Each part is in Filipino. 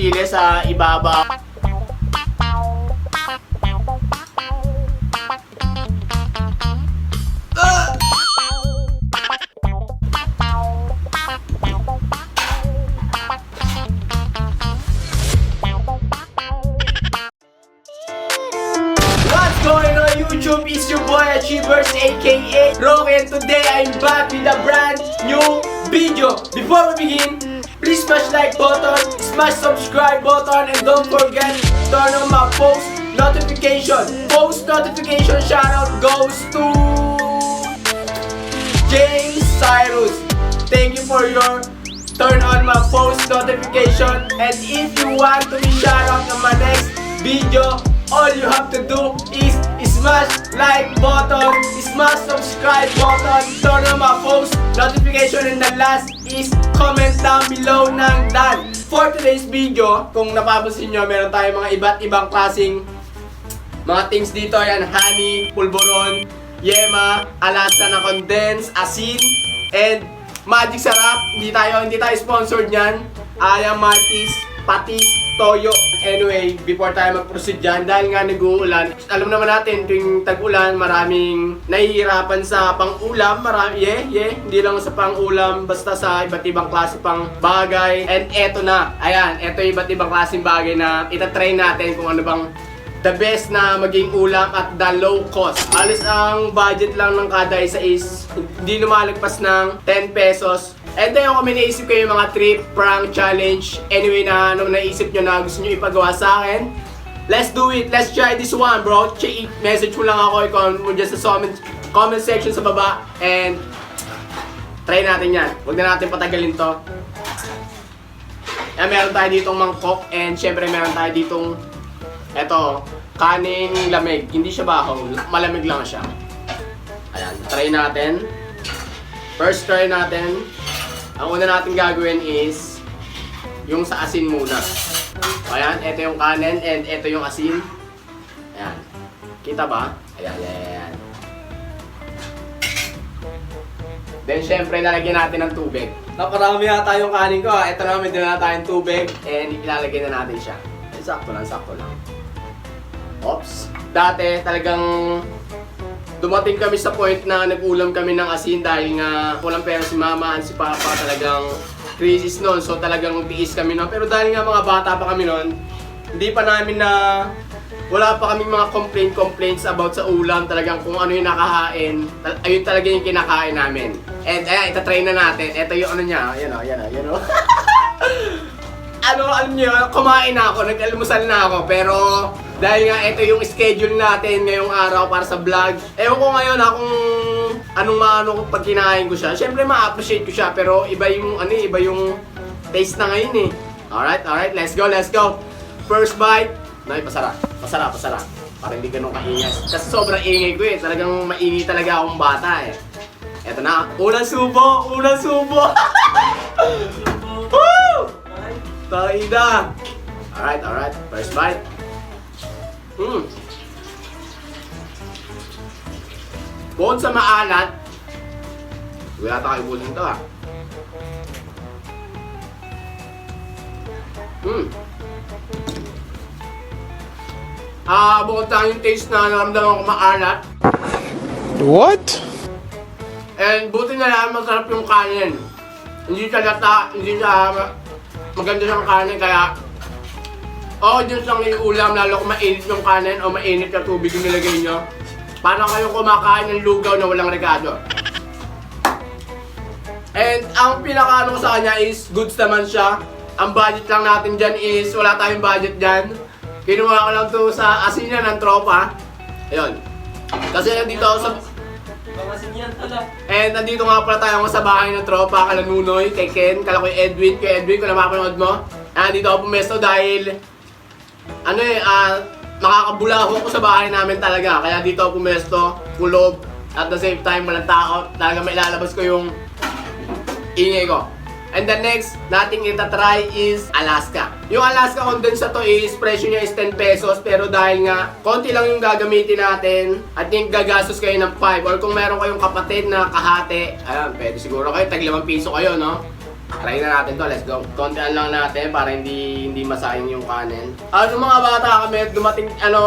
sili sa ibabaw. What's going on YouTube? It's your boy Achievers aka Rocky, and today I'm back with a brand new video. Before we begin, please smash like button, smash subscribe button, and don't forget turn on my post notification. Post notification shoutout goes to James Cyrus. Thank you for your turn on my post notification, and if you want to be shoutout on my next video, all you have to do is smash like button, smash subscribe button, turn on my post notification, and the last is comment down below ng done. For today's video, kung napapansin nyo, meron tayong mga iba't ibang klaseng mga things dito. Yan, honey, pulboron, yema, alasa na condense, asin, and magic sarap. Hindi tayo sponsored niyan. Ayang Martis, patis, toyo. Anyway, before tayo mag-proceed dyan, dahil nga nag-uulan, alam naman natin, tuwing tag-ulan, maraming nahihirapan sa pang-ulam. Hindi lang sa pang-ulam, basta sa iba't ibang klase pang bagay. And eto na, ayan, eto yung iba't ibang klaseng bagay na itatry natin kung ano bang the best na maging ulam at the low cost. Alis ang budget lang ng kada isa is hindi lumalagpas ng 10 pesos. And then kung may naisip kayo yung mga trip, prank, challenge, anyway na anong naisip nyo na gusto nyo ipagawa sa akin, let's do it, let's try this one bro. Message mo lang ako, i-comment mo dyan sa comment section sa baba, and try natin yan. Huwag na natin patagalin to. Meron tayo ditong mangkok, and syempre meron tayo ditong eto, kaning lamig. Hindi siya bahaw, malamig lang siya. Ayan, try natin. First try natin. Ang una natin gagawin is yung sa asin muna. Ayan, ito yung kanin and ito yung asin. Ayan. Kita ba? Ayan. Then syempre lalagyan natin ng tubig. Naparami yata yung kanin ko. Ito na, may dala na tayong tubig and ilalagay na natin siya. Sakto lang. Oops. Dati talagang dumating kami sa point na nag-ulam kami ng asin dahil nga walang pera si mama and si papa, talagang crisis noon. So talagang tiis kami noon. Pero dahil nga mga bata pa kami noon, hindi pa namin wala pa kaming mga complaints about sa ulam. Talagang kung ano yung nakahain, ayun talaga yung kinakain namin. And ayan, itatry na natin. Ito yung ano niya, yan o. Alam niyo, kumain na ako, nag-almusal na ako, pero dahil nga ito yung schedule natin ngayong araw para sa vlog. Ewan ko ngayon kung anong pag kinain ko siya. Siyempre ma-appreciate ko siya, pero iba yung taste na ngayon eh. Alright, let's go. First bite. Nay, pasara. Para hindi ganun kaingay. Kasi sobrang ingay ko eh. Talagang maingay talaga akong bata eh. Eto na, unang subo. Woo! Taida. Alright. First bite. Bukod sa maalat, wala tayo ibutin ito bukod sa yung taste na naramdaman ko maalat. What? And buti na lang masarap yung kanin. Hindi siya lata, hindi siya maganda siyang kanin, kaya dyan siyang iulam, lalo kung mainit yung kanin o mainit na tubig yung nilagay nyo. Paano kayo kumakain ng lugaw na walang regado? And ang pinakaano ko sa kanya is goods naman siya. Ang budget lang natin dyan is wala tayong budget dyan. Kinuha ko lang to sa asinan ng tropa. Ayun. Kasi nandito ako sa... And nandito nga pala tayo sa bahay ng tropa, kala Nunoy, kay Ken, kala ko Edwin, kung napapanood mo. Nandito ako pumesto dahil makakabulaho ko sa bahay namin talaga. Kaya dito ako pumesto, kulob, at the same time walang tao. Talaga may ilalabas ko yung ingay ko. And the next nating itatry is Alaska. Yung Alaska condense na to is, presyo niya is 10 pesos. Pero dahil nga, konti lang yung gagamitin natin, I think gagastos kayo ng 5. Or kung meron kayong kapatid na kahati, ayan, pwede siguro kayo, tag 5 piso kayo, no? Try na natin to, let's go. Kontian lang natin para hindi masayang yung kanin. Nung mga bata kami,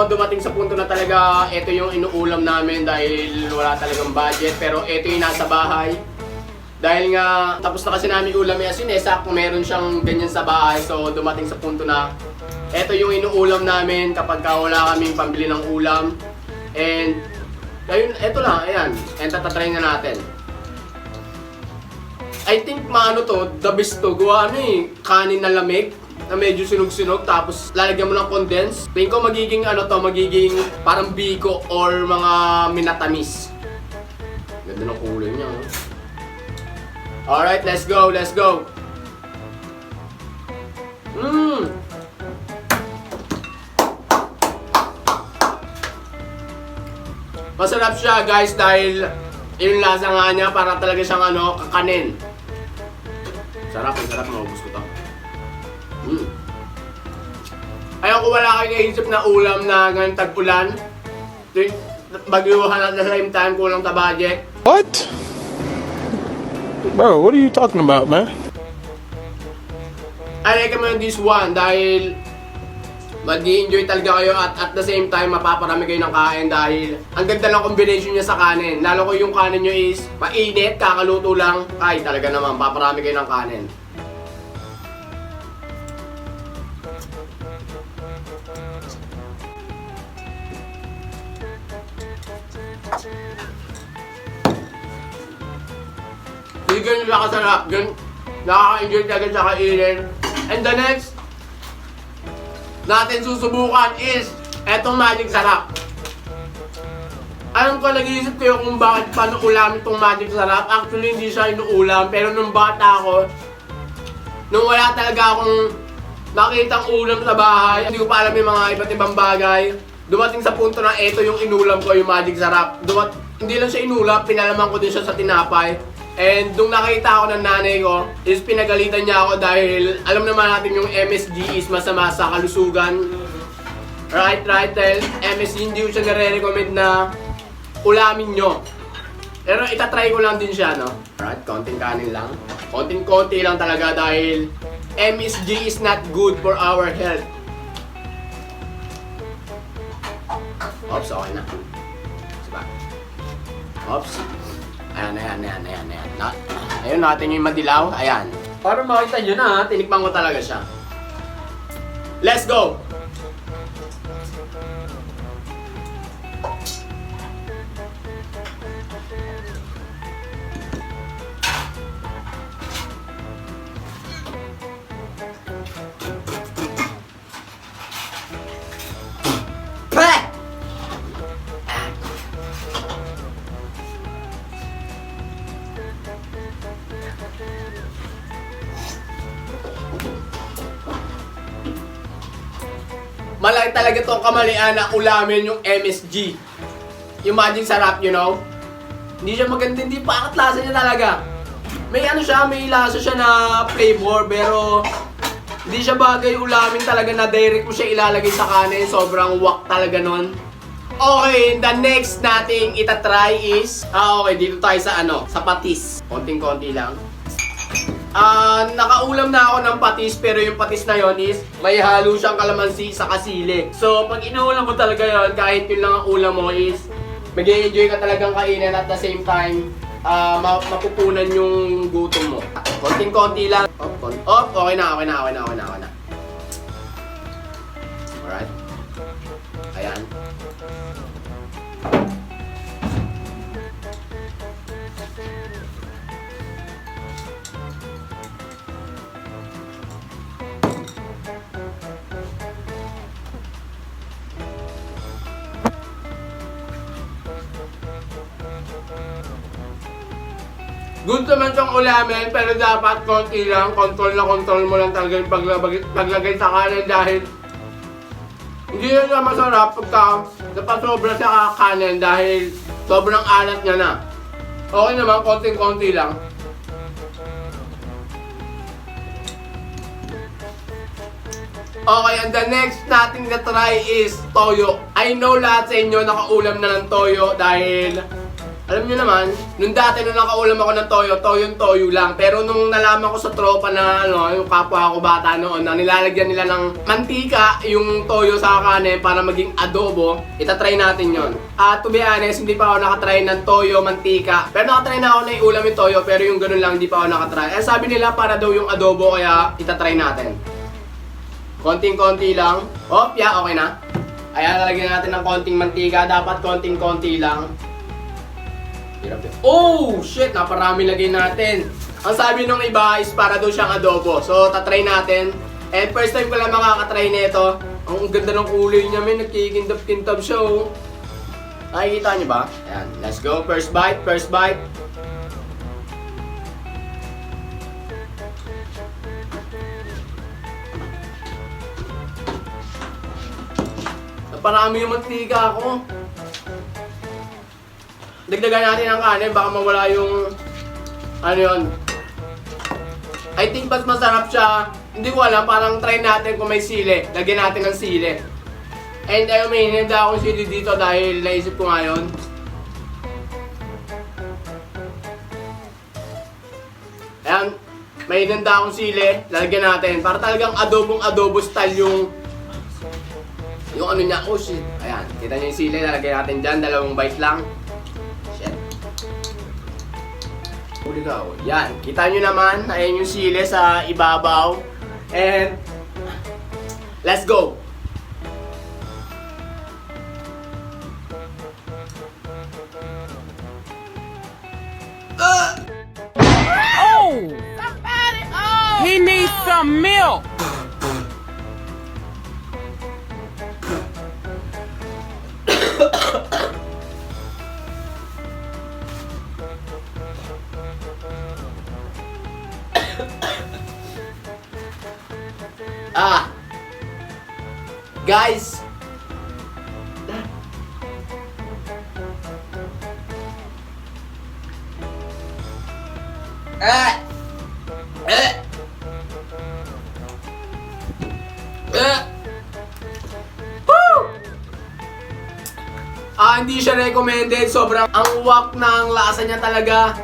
dumating sa punto na talaga ito yung inuulam namin dahil wala talagang budget. Pero ito yung nasa bahay. Dahil nga, tapos na kasi namin ulam yasin sakto meron siyang ganyan sa bahay. So dumating sa punto na ito yung inuulam namin kapag wala kaming pambili ng ulam. And ayun, ito lang, ayan. And tatatry na natin. I think the best to. Gawa kanin na lamig na medyo sunog-sunog tapos lalagyan mo ng condense. Tingin ko magiging magiging parang biko or mga minatamis. Ganda ng kulay niya. Alright, let's go, let's go. Masarap siya guys dahil yung lasa nga niya para talaga siyang kakanin. Sarap, maubos ko to. Ayaw ko wala kayo naisip na ulam na ngayon tag-ulan. Bagyuhan at the same time kulang sa budget. What? Bro, what are you talking about, man? I recommend this one dahil mag-i-enjoy talaga kayo at the same time mapaparami kayo ng kain dahil ang ganda ng combination niya sa kanin. Lalo ko yung kanin nyo is mainit, kakaluto lang. Ay, talaga naman, paparami kayo ng kanin. Hindi ganyan lang kasarap. Nakaka-enjoy talaga sa kainin. And the next natin susubukan is etong magic sarap. Alam ko, nag-iisip kayo kung bakit paano ulamin itong magic sarap. Actually, hindi siya inuulam. Pero nung bata ako, nung wala talaga akong nakitang ulam sa bahay, hindi ko pa alam yung mga iba't ibang bagay, dumating sa punto na ito yung inulam ko, yung magic sarap. Hindi lang siya inulam, pinalaman ko din siya sa tinapay. And nung nakita ako ng nanay ko, is pinagalitan niya ako dahil alam naman natin yung MSG is masama sa kalusugan. Right? Dahil MSG hindi ko siya nare-recommend na ulamin nyo. Pero itatry ko lang din siya, no? Alright, konting kanin lang. Konting-konti lang talaga dahil MSG is not good for our health. Oops, okay na. Diba? Oops. Ayan. Ayun natin yung madilaw. Ayan. Para makita nyo na, tinikman ko talaga siya. Let's go! Malaki talaga itong kamalian na ulamin yung MSG. Yung magic sarap, you know? Hindi siya maganda, hindi pakat lasa niya talaga. May lasa siya na flavor, pero hindi siya bagay ulamin talaga na direct mo siya ilalagay sa kanin. Sobrang wak talaga nun. Okay, the next nating itatry is, okay, dito tayo sa patis. Konting-konti lang. Nakaulam na ako ng patis, pero yung patis na yon is may halo siyang kalamansi sa kasili. So, pag inuulam mo talaga yon, kahit yun lang ang ulam mo is mag-enjoy ka talagang kainin at the same time, mapupunan yung gutom mo. Konting-konti lang. Okay na. Alright. Ayan. Good naman siyang ulamin, pero dapat konti lang, control mo lang talaga yung paglagay sa kanin dahil hindi na siya masarap pagka napasobra sa kanin dahil sobrang alat niya na. Okay naman, konting-konti lang. Okay, and the next natin na try is toyo. I know lahat sa inyo nakaulam na ng toyo dahil Alam nyo naman, nung dati nung nakaulam ako ng toyo lang. Pero nung nalaman ko sa tropa na yung kapwa ko bata noon, na nilalagyan nila ng mantika yung toyo sa kanin para maging adobo, itatry natin yon. To be honest, hindi pa ako nakatry ng toyo, mantika. Pero nakatry na ako na iulam yung toyo, pero yung ganun lang, hindi pa ako nakatry. Sabi nila para daw yung adobo, kaya itatry natin. Konting-konti lang. Okay na. Ayan, lalagyan natin ng konting mantika. Dapat konting-konti lang. Oh, shit! Naparami lagay natin. Ang sabi nung iba is para daw siyang adobo. So, tatry natin. And first time ko lang makakatry nito. Ang ganda ng kulay niya, may nagkikindap-kintab siya, oh. Nakikita niyo ba? Ayan, let's go. First bite, first bite. Naparami yung mantika ako. Dagdagan natin ang kanin, baka mawala yung ano yun. I think mas masarap siya. Hindi ko alam, parang try natin kung may sili. Lagyan natin ng sili. And ayun, may hinanda akong sili dito dahil naisip ko ngayon. Ayan, may hinanda akong sili. Lalagyan natin. Para talagang adobong-adobo style yung ano niya. Oh shit. Ayan, kita niyo yung sili. Lalagyan natin dyan. 2 bite lang. Yan, kita nyo naman, ayan yung sili sa ibabaw. And let's go! Oh! He needs some milk! Guys, hindi siya recommended. Sobrang ang wak ng lasa niya talaga.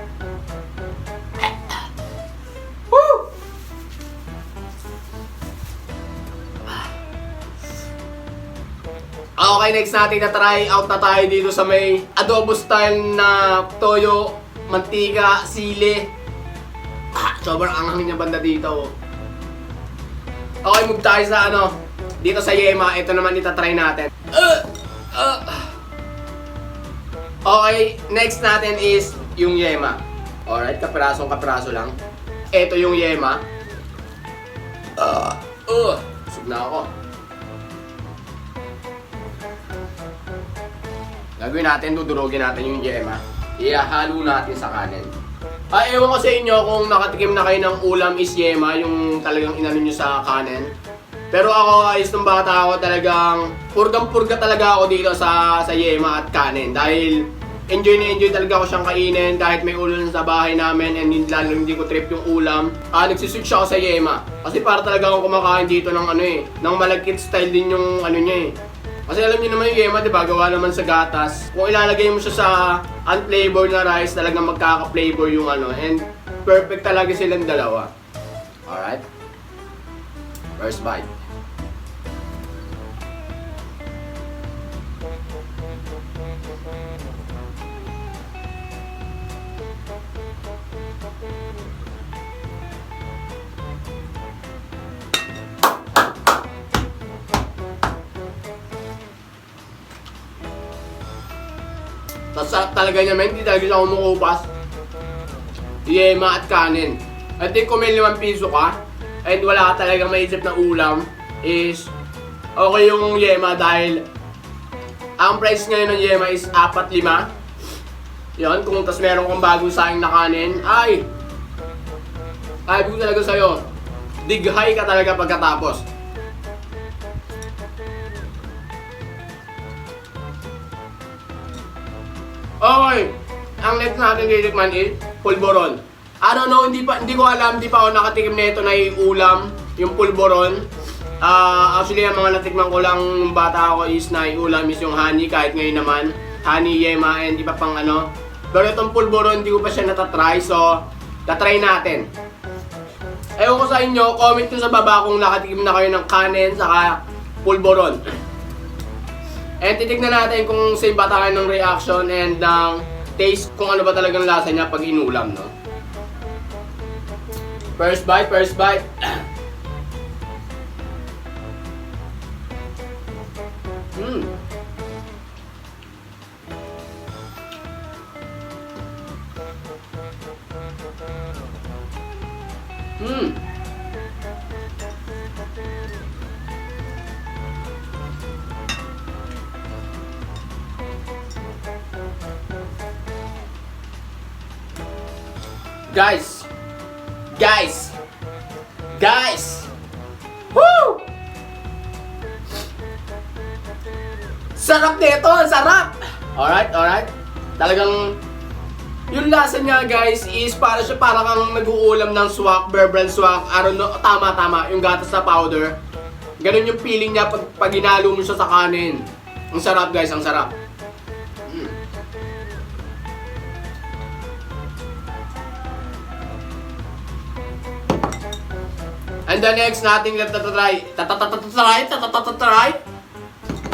Okay, next natin na try out na tayo dito sa may adobo style na toyo, mantika, sili. Sobrang anghang niya banda dito. Okay, move tayo sa dito sa yema. Ito naman itatry natin. Okay, next natin is yung yema. Alright, kapiraso lang. Ito yung yema. Busog na ako. Gagawin natin, dudurugin natin yung yema. Ihalo natin sa kanin. Ewan ko sa inyo kung nakatikim na kayo ng ulam is yema, yung talagang inano nyo sa kanin. Pero ako, ayos ng bata ako, talagang purgang-purga talaga ako dito sa yema at kanin. Dahil enjoy na enjoy talaga ako siyang kainin kahit may ulam sa bahay namin and lalo hindi ko trip yung ulam. Nagsiswitch ako sa yema. Kasi para talaga akong kumakain dito ng ng malagkit style din yung niya eh. Kasi alam niyo naman yung yema, di ba? Gawa naman sa gatas. Kung ilalagay mo siya sa unflavored na rice, talagang magkaka-flavor yung and perfect talaga silang dalawa. Alright? First bite. Tapos sarap talaga niya, hindi talaga siya kumukupas. Yema at kanin. I think kung may 5 piso ka, and wala ka talagang maisip na ulam, is okay yung yema dahil ang price ngayon ng yema is 4-5. Yun, kung tas meron kang bagong saing na kanin, ay ko talaga sa'yo. Dighay ka talaga pagkatapos. Okay, ang next natin titikman is pulboron. I don't know, hindi ko alam, hindi pa ako nakatikim nito na iulam, yung pulboron. Actually, ang mga natikman ko lang nung bata ako is na iulam is yung honey, kahit ngayon naman. Honey, yema, and iba pang Pero itong pulburo, hindi ko pa siya natatry. So, tatry natin. Ewan ko sa inyo, comment nyo sa baba kung nakatikim na kayo ng kanin saka pulboron. And titignan natin kung same ba tayo ng reaction and ng taste kung ano ba talagang lasa niya pag inulam, no? First bite, first bite. Guys! Woo! Sarap nito! Sarap! Alright. Talagang yung lasa niya, guys, is para kang nag-uulam ng swak, Bear Brand swak. Tama, yung gatas na powder. Ganun yung feeling niya pag ginalo mo siya sa kanin. Ang sarap, guys, ang sarap. And the next nating tatatry,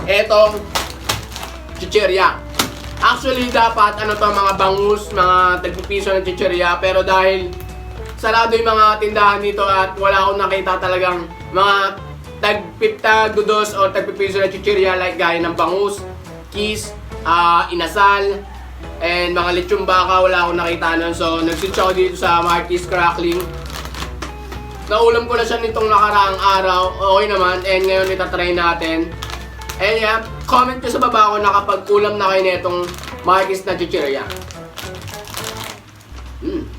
etong chichirya. Actually, dapat mga bangus, mga tagpipiso ng chichirya. Pero dahil sarado yung mga tindahan dito at wala akong nakita talagang mga tagpiptagudos o tagpipiso ng chichirya like gaya ng bangus, kis, inasal, and mga lechong baka, wala akong nakita nun. So, nag-switch ako dito sa Marquis Crackling. Naulam ko na siya nitong nakaraang araw. Okay naman. And ngayon itatry natin. And yeah, comment nyo sa baba kung nakapag-ulam na kayo nitong Marquis na chichirya.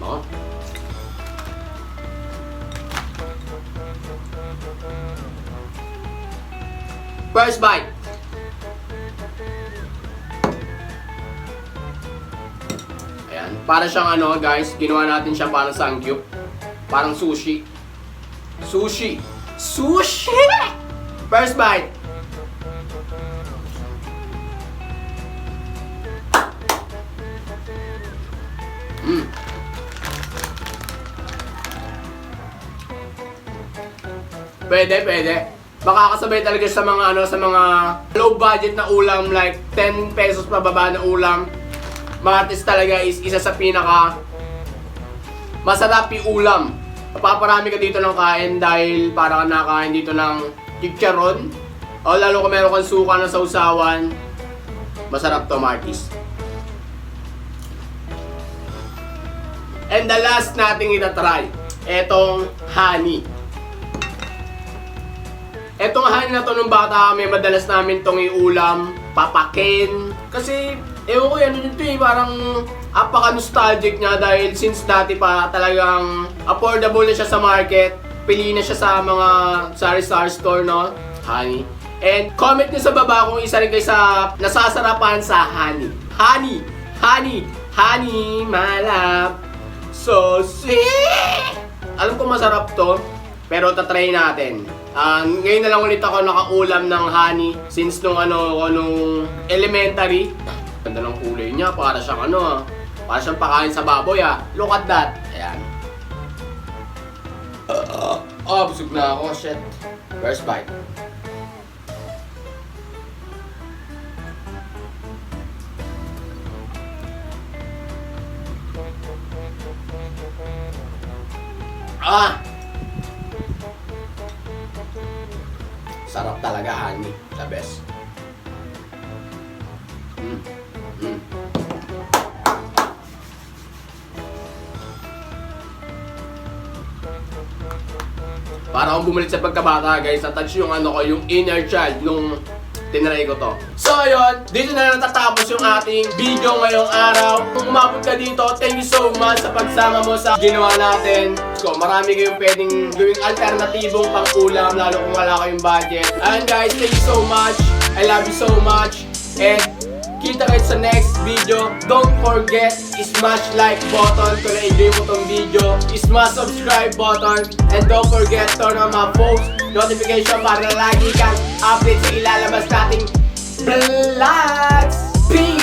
Baka. First bite. Ayan. Para siyang guys, ginawa natin siya parang sangyup. Parang sushi. Sushi! First bite! Pwede. Makakasabay talaga sa mga low budget na ulam like 10 pesos pababa na ulam. Marquis talaga is isa sa pinaka masarap yung ulam. Paparami ka dito ng kain dahil para ka nakain dito ng chicharon. O lalo kung meron kang suka na sausawan, masarap to, Marquis. And the last nating itatry, etong honey. Etong honey na to nung bata kami, madalas namin tong iulam, papakin. Kasi, ewan ko yan, parang apaka-nostalgic niya dahil since dati pa talagang affordable na siya sa market. Pili na siya sa mga sari-sari store, no? Honey. And comment niyo sa baba kung isa rin kayo sa nasasarapan sa honey. Honey, malap. So sweet! Alam ko masarap to, pero tatry natin. Ngayon na lang ulit ako nakaulam ng honey since nung elementary. Ganda ng kulay niya, para siyang para siyang pakain sa baboy, Look at that. Ayan. Busog na ako. Shit. First bite. Sarap talaga, honey. The best. Para akong bumalik sa pagkabata, guys, na-touch yung yung inner child nung tinry ko to. So ayun, dito na natatapos yung ating video ngayong araw. Kung umabot ka dito, thank you so much sa pagsama mo sa ginawa natin. So marami kayong pwedeng gawing alternatibong pang-ulam, lalo kung wala kayong budget. And guys, thank you so much. I love you so much. And kita kayo sa next video. Don't forget, smash like button kung na-enjoy mo tong video. Smash subscribe button. And don't forget, turn on my post notification para lagi kang update sa ilalabas nating vlogs. Peace!